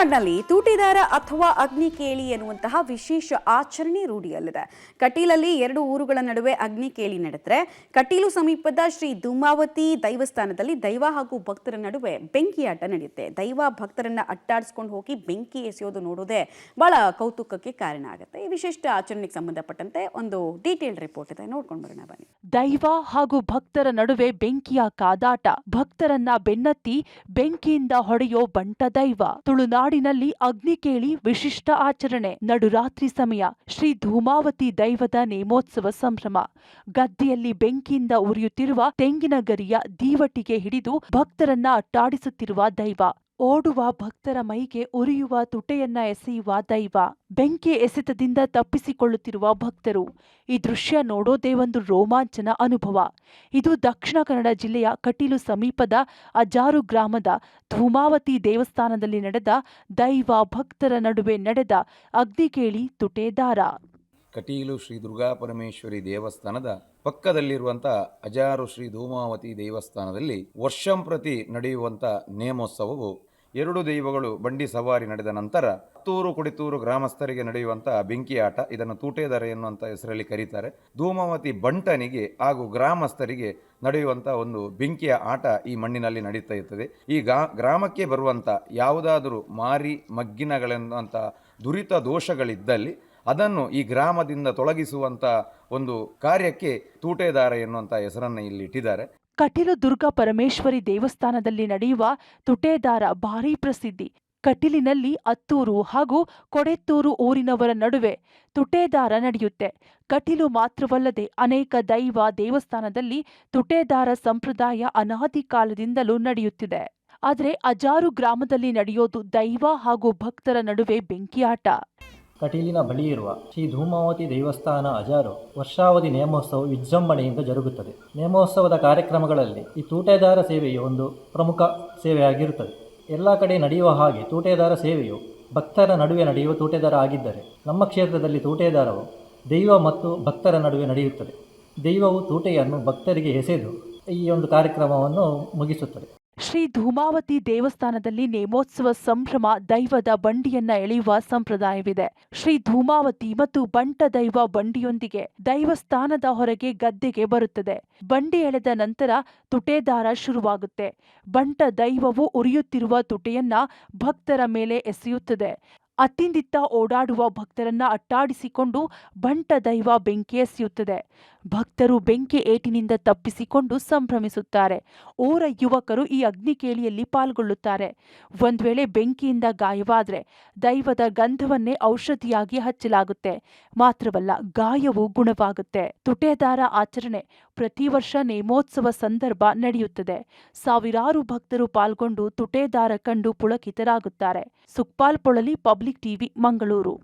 ತುಳುನಾಡಿನಲ್ಲಿ ತೂಟಿದಾರ ಅಥವಾ ಅಗ್ನಿಕೇಳಿ ಎನ್ನುವಂತಹ ವಿಶೇಷ ಆಚರಣೆ ರೂಢಿಯಲ್ಲಿದೆ. ಕಟೀಲಲ್ಲಿ ಎರಡು ಊರುಗಳ ನಡುವೆ ಅಗ್ನಿಕೇಳಿ ನಡೆದರೆ ಕಟೀಲು ಸಮೀಪದ ಶ್ರೀ ಧೂಮಾವತಿ ದೈವಸ್ಥಾನದಲ್ಲಿ ದೈವ ಹಾಗೂ ಭಕ್ತರ ನಡುವೆ ಬೆಂಕಿಯಾಟ ನಡೆಯುತ್ತೆ. ದೈವ ಭಕ್ತರನ್ನ ಅಟ್ಟಾಡಿಸ್ಕೊಂಡು ಹೋಗಿ ಬೆಂಕಿ ಎಸೆಯೋದು ನೋಡೋದೇ ಬಹಳ ಕೌತುಕಕ್ಕೆ ಕಾರಣ ಆಗುತ್ತೆ. ಈ ವಿಶಿಷ್ಟ ಆಚರಣೆಗೆ ಸಂಬಂಧಪಟ್ಟಂತೆ ಒಂದು ಡೀಟೇಲ್ ರಿಪೋರ್ಟ್ ಇದೆ, ನೋಡ್ಕೊಂಡು ಬರೋಣ ಬನ್ನಿ. ದೈವ ಹಾಗೂ ಭಕ್ತರ ನಡುವೆ ಬೆಂಕಿಯ ಕಾದಾಟ, ಭಕ್ತರನ್ನ ಬೆನ್ನತ್ತಿ ಬೆಂಕಿಯಿಂದ ಹೊಡೆಯೋ ಬಂಟ ದೈವ. ತುಳುನಾಡಿನಲ್ಲಿ ಅಗ್ನಿಕೇಳಿ ವಿಶಿಷ್ಟ ಆಚರಣೆ. ನಡುರಾತ್ರಿ ಸಮಯ ಶ್ರೀ ಧೂಮಾವತಿ ದೈವದ ನೇಮೋತ್ಸವ ಸಂಭ್ರಮ. ಗದ್ದೆಯಲ್ಲಿ ಬೆಂಕಿಯಿಂದ ಉರಿಯುತ್ತಿರುವ ತೆಂಗಿನ ಗರಿಯ ದೀವಟಿಗೆ ಹಿಡಿದು ಭಕ್ತರನ್ನ ಅಟ್ಟಾಡಿಸುತ್ತಿರುವ ದೈವ. ಓಡುವ ಭಕ್ತರ ಮೈಗೆ ಉರಿಯುವ ತುಟೆಯನ್ನ ಎಸೆಯುವ ದೈವ. ಬೆಂಕಿ ಎಸೆತದಿಂದ ತಪ್ಪಿಸಿಕೊಳ್ಳುತ್ತಿರುವ ಭಕ್ತರು. ಈ ದೃಶ್ಯ ನೋಡೋದೇ ಒಂದು ರೋಮಾಂಚನ ಅನುಭವ. ಇದು ದಕ್ಷಿಣ ಕನ್ನಡ ಜಿಲ್ಲೆಯ ಕಟೀಲು ಸಮೀಪದ ಅಜಾರು ಗ್ರಾಮದ ಧೂಮಾವತಿ ದೇವಸ್ಥಾನದಲ್ಲಿ ನಡೆದ ದೈವ ಭಕ್ತರ ನಡುವೆ ನಡೆದ ಅಗ್ನಿಕೇಳಿ ತುಟೇದಾರ. ಕಟೀಲು ಶ್ರೀ ದುರ್ಗಾಪರಮೇಶ್ವರಿ ದೇವಸ್ಥಾನದ ಪಕ್ಕದಲ್ಲಿರುವಂಥ ಅಜಾರು ಶ್ರೀ ಧೂಮಾವತಿ ದೇವಸ್ಥಾನದಲ್ಲಿ ವರ್ಷಂಪ್ರತಿ ನಡೆಯುವಂಥ ನೇಮೋತ್ಸವವು ಎರಡು ದೈವಗಳು ಬಂಡಿ ಸವಾರಿ ನಡೆದ ನಂತರ ಹತ್ತೂರು ಕುಡಿತೂರು ಗ್ರಾಮಸ್ಥರಿಗೆ ನಡೆಯುವಂಥ ಬೆಂಕಿಯಾಟ, ಇದನ್ನು ತೂಟೇದಾರ ಎನ್ನುವಂಥ ಹೆಸರಲ್ಲಿ ಕರೀತಾರೆ. ಧೂಮಾವತಿ ಬಂಟನಿಗೆ ಹಾಗೂ ಗ್ರಾಮಸ್ಥರಿಗೆ ನಡೆಯುವಂಥ ಒಂದು ಬೆಂಕಿಯ ಆಟ ಈ ಮಣ್ಣಿನಲ್ಲಿ ನಡೀತಾ ಇರ್ತದೆ. ಈ ಗ್ರಾಮಕ್ಕೆ ಬರುವಂಥ ಯಾವುದಾದರೂ ಮಾರಿ ಮಗ್ಗಿನಗಳೆನ್ನುವಂಥ ದುರಿತ ದೋಷಗಳಿದ್ದಲ್ಲಿ ಅದನ್ನು ಈ ಗ್ರಾಮದಿಂದ ತೊಲಗಿಸುವಂಥ ಒಂದು ಕಾರ್ಯಕ್ಕೆ ತೂಟೇದಾರ ಎನ್ನುವಂಥ ಹೆಸರನ್ನು ಇಲ್ಲಿ ಇಟ್ಟಿದ್ದಾರೆ. ಕಟೀಲು ದುರ್ಗಾ ಪರಮೇಶ್ವರಿ ದೇವಸ್ಥಾನದಲ್ಲಿ ನಡೆಯುವ ತುಟೇದಾರ ಭಾರೀ ಪ್ರಸಿದ್ಧಿ. ಕಟೀಲಿನಲ್ಲಿ ಅತ್ತೂರು ಹಾಗೂ ಕೊಡೆತ್ತೂರು ಊರಿನವರ ನಡುವೆ ತುಟೇದಾರ ನಡೆಯುತ್ತೆ. ಕಟೀಲು ಮಾತ್ರವಲ್ಲದೆ ಅನೇಕ ದೈವ ದೇವಸ್ಥಾನದಲ್ಲಿ ತುಟೇದಾರ ಸಂಪ್ರದಾಯ ಅನಾದಿ ಕಾಲದಿಂದಲೂ ನಡೆಯುತ್ತಿದೆ. ಆದರೆ ಅಜಾರು ಗ್ರಾಮದಲ್ಲಿ ನಡೆಯೋದು ದೈವ ಹಾಗೂ ಭಕ್ತರ ನಡುವೆ ಬೆಂಕಿಯಾಟ. ಕಟೀಲಿನ ಬಳಿ ಇರುವ ಶ್ರೀ ಧೂಮಾವತಿ ದೇವಸ್ಥಾನ ಅಜಾರು ವರ್ಷಾವಧಿ ನೇಮೋತ್ಸವ ವಿಜೃಂಭಣೆಯಿಂದ ಜರುಗುತ್ತದೆ. ನೇಮೋತ್ಸವದ ಕಾರ್ಯಕ್ರಮಗಳಲ್ಲಿ ಈ ತೂಟೇದಾರ ಸೇವೆಯು ಒಂದು ಪ್ರಮುಖ ಸೇವೆಯಾಗಿರುತ್ತದೆ. ಎಲ್ಲ ಕಡೆ ನಡೆಯುವ ಹಾಗೆ ತೂಟೇದಾರ ಸೇವೆಯು ಭಕ್ತರ ನಡುವೆ ನಡೆಯುವ ತೂಟೇದಾರ ಆಗಿದ್ದರೆ, ನಮ್ಮ ಕ್ಷೇತ್ರದಲ್ಲಿ ತೂಟೇದಾರವು ದೈವ ಮತ್ತು ಭಕ್ತರ ನಡುವೆ ನಡೆಯುತ್ತದೆ. ದೈವವು ತೂಟೆಯನ್ನು ಭಕ್ತರಿಗೆ ಎಸೆದು ಈ ಒಂದು ಕಾರ್ಯಕ್ರಮವನ್ನು ಮುಗಿಸುತ್ತದೆ. ಶ್ರೀ ಧೂಮಾವತಿ ದೇವಸ್ಥಾನದಲ್ಲಿ ನೇಮೋತ್ಸವ ಸಂಭ್ರಮ ದೈವದ ಬಂಡಿಯನ್ನ ಎಳೆಯುವ ಸಂಪ್ರದಾಯವಿದೆ. ಶ್ರೀ ಧೂಮಾವತಿ ಮತ್ತು ಬಂಟ ದೈವ ಬಂಡಿಯೊಂದಿಗೆ ದೈವಸ್ಥಾನದ ಹೊರಗೆ ಗದ್ದೆಗೆ ಬರುತ್ತದೆ. ಬಂಡಿ ಎಳೆದ ನಂತರ ತುಟೇದಾರ ಶುರುವಾಗುತ್ತೆ. ಬಂಟ ದೈವವು ಉರಿಯುತ್ತಿರುವ ತುಟೆಯನ್ನ ಭಕ್ತರ ಮೇಲೆ ಎಸೆಯುತ್ತದೆ. ಅತ್ತಿಂದಿತ್ತ ಓಡಾಡುವ ಭಕ್ತರನ್ನ ಅಟ್ಟಾಡಿಸಿಕೊಂಡು ಬಂಟ ದೈವ ಬೆಂಕಿ ಎಸೆಯುತ್ತದೆ. ಭಕ್ತರು ಬೆಂಕಿ ಏಟಿನಿಂದ ತಪ್ಪಿಸಿಕೊಂಡು ಸಂಭ್ರಮಿಸುತ್ತಾರೆ. ಊರ ಯುವಕರು ಈ ಅಗ್ನಿಕೇಳಿಯಲ್ಲಿ ಪಾಲ್ಗೊಳ್ಳುತ್ತಾರೆ. ಒಂದ್ ವೇಳೆ ಬೆಂಕಿಯಿಂದ ಗಾಯವಾದರೆ ದೈವದ ಗಂಧವನ್ನೇ ಔಷಧಿಯಾಗಿ ಹಚ್ಚಲಾಗುತ್ತೆ. ಮಾತ್ರವಲ್ಲ, ಗಾಯವು ಗುಣವಾಗುತ್ತೆ. ತುಟೇದಾರ ಆಚರಣೆ ಪ್ರತಿ ವರ್ಷ ನೇಮೋತ್ಸವ ಸಂದರ್ಭ ನಡೆಯುತ್ತದೆ. ಸಾವಿರಾರು ಭಕ್ತರು ಪಾಲ್ಗೊಂಡು ತುಟೇದಾರ ಕಂಡು ಪುಳಕಿತರಾಗುತ್ತಾರೆ. Sukpal Polali, public TV, Mangaluru.